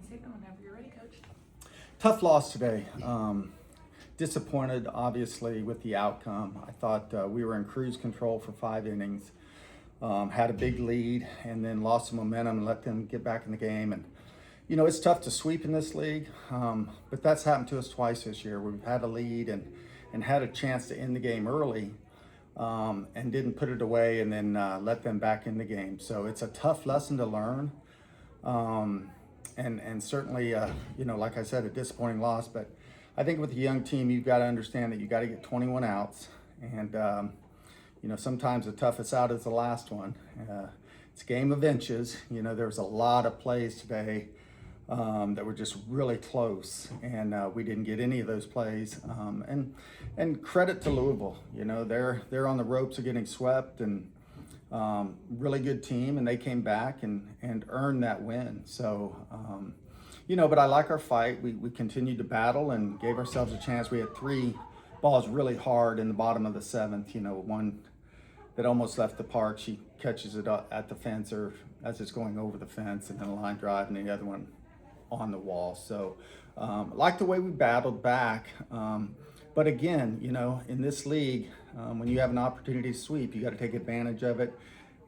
statement whenever you're ready, Coach. Tough loss today. Disappointed, obviously, with the outcome. I thought we were in cruise control for 5 innings, had a big lead, and then lost some momentum and let them get back in the game. And you know, it's tough to sweep in this league, but that's happened to us twice this year. We've had a lead and had a chance to end the game early, and didn't put it away, and then let them back in the game. So it's a tough lesson to learn. And certainly, you know, like I said, a disappointing loss. But I think with a young team, you've got to understand that you got to get 21 outs. And, you know, sometimes the toughest out is the last one. It's a game of inches. You know, there was a lot of plays today that were just really close. And we didn't get any of those plays. And credit to Louisville. You know, they're on the ropes of getting swept, and really good team, and they came back and earned that win. So, you know, but I like our fight. We continued to battle and gave ourselves a chance. We had 3 balls really hard in the bottom of the 7th. You know, one that almost left the park. She catches it at the fence or as it's going over the fence, and then a line drive, and the other one on the wall. So, like the way we battled back. But again, you know, in this league, when you have an opportunity to sweep, you got to take advantage of it.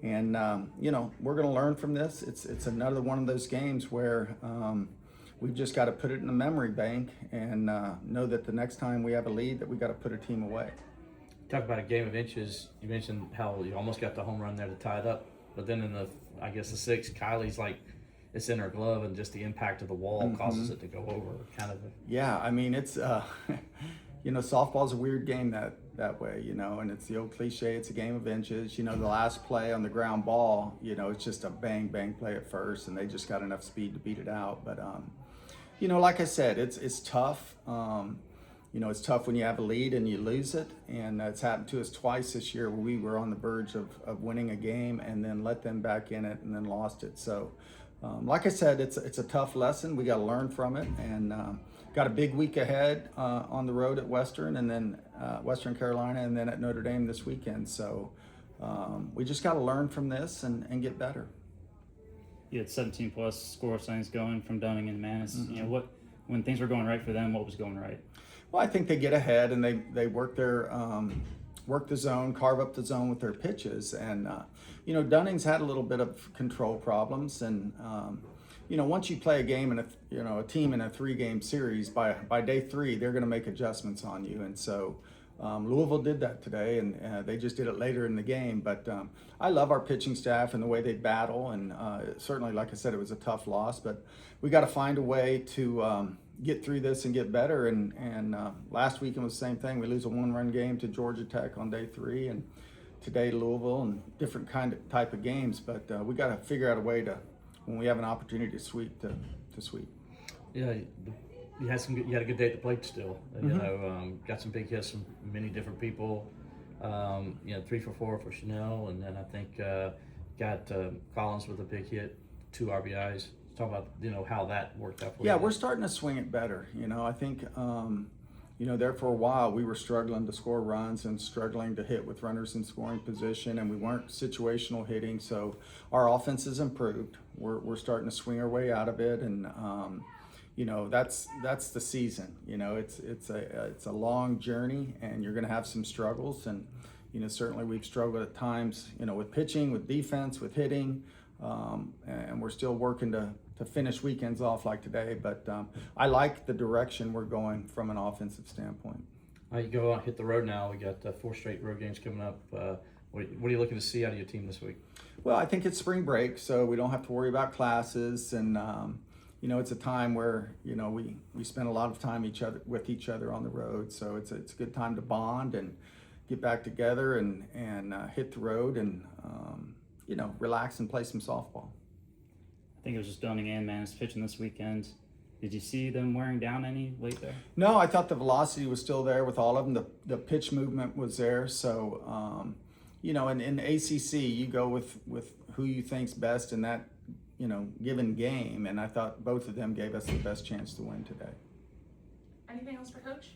And, you know, we're going to learn from this. It's another one of those games where we've just got to put it in the memory bank and know that the next time we have a lead that we got to put a team away. Talk about a game of inches. You mentioned how you almost got the home run there to tie it up. But then in the 6th, Kylie's like, it's in her glove, and just the impact of the wall causes it to go over. Kind of. Yeah, I mean, it's... You know, softball's a weird game that way, you know, and it's the old cliche, it's a game of inches. You know, the last play on the ground ball, you know, it's just a bang, bang play at first, and they just got enough speed to beat it out. But, you know, like I said, it's tough. You know, it's tough when you have a lead and you lose it, and it's happened to us twice this year where we were on the verge of winning a game and then let them back in it and then lost it. So, like I said, it's a tough lesson. We got to learn from it, and got a big week ahead on the road at Western, and then Western Carolina, and then at Notre Dame this weekend. So we just got to learn from this and get better. You had 17 plus score signs going from Dunning and Maness. You know, when things were going right for them, what was going right? Well, I think they get ahead and they work their work the zone, carve up the zone with their pitches, and you know, Dunning's had a little bit of control problems, and you know, once you play a game in a team in a 3-game series, by day 3 they're going to make adjustments on you, and so Louisville did that today, and they just did it later in the game. But I love our pitching staff and the way they battle, and certainly, like I said, it was a tough loss, but we got to find a way to get through this and get better. And last weekend was the same thing. We lose a 1-run game to Georgia Tech on day 3, and today Louisville, and different type of games. But we got to figure out a way to, when we have an opportunity to sweep, to sweep. Yeah, you had a good day at the plate still. You know, got some big hits from many different people. You know, 3 for 4 for Chanel, and then I think got Collins with a big hit, 2 RBIs. Talk about, you know, how that worked out for you. Yeah, we're starting to swing it better. You know, I think, you know, there for a while we were struggling to score runs and struggling to hit with runners in scoring position, and we weren't situational hitting. So our offense has improved. We're starting to swing our way out of it, and you know, that's the season. You know, it's a long journey, and you're going to have some struggles, and you know, certainly we've struggled at times, you know, with pitching, with defense, with hitting. And we're still working to finish weekends off like today, but I like the direction we're going from an offensive standpoint. You go out, hit the road now. We got 4 straight road games coming up. What are you looking to see out of your team this week? Well, I think it's spring break, so we don't have to worry about classes, and you know, it's a time where, you know, we spend a lot of time with each other on the road, so it's a good time to bond and get back together and hit the road and you know, relax and play some softball. I think it was just Dunning and Maness pitching this weekend. Did you see them wearing down any late there? No, I thought the velocity was still there with all of them. The pitch movement was there. So, you know, in ACC, you go with who you think's best in that, you know, given game. And I thought both of them gave us the best chance to win today. Anything else for Coach?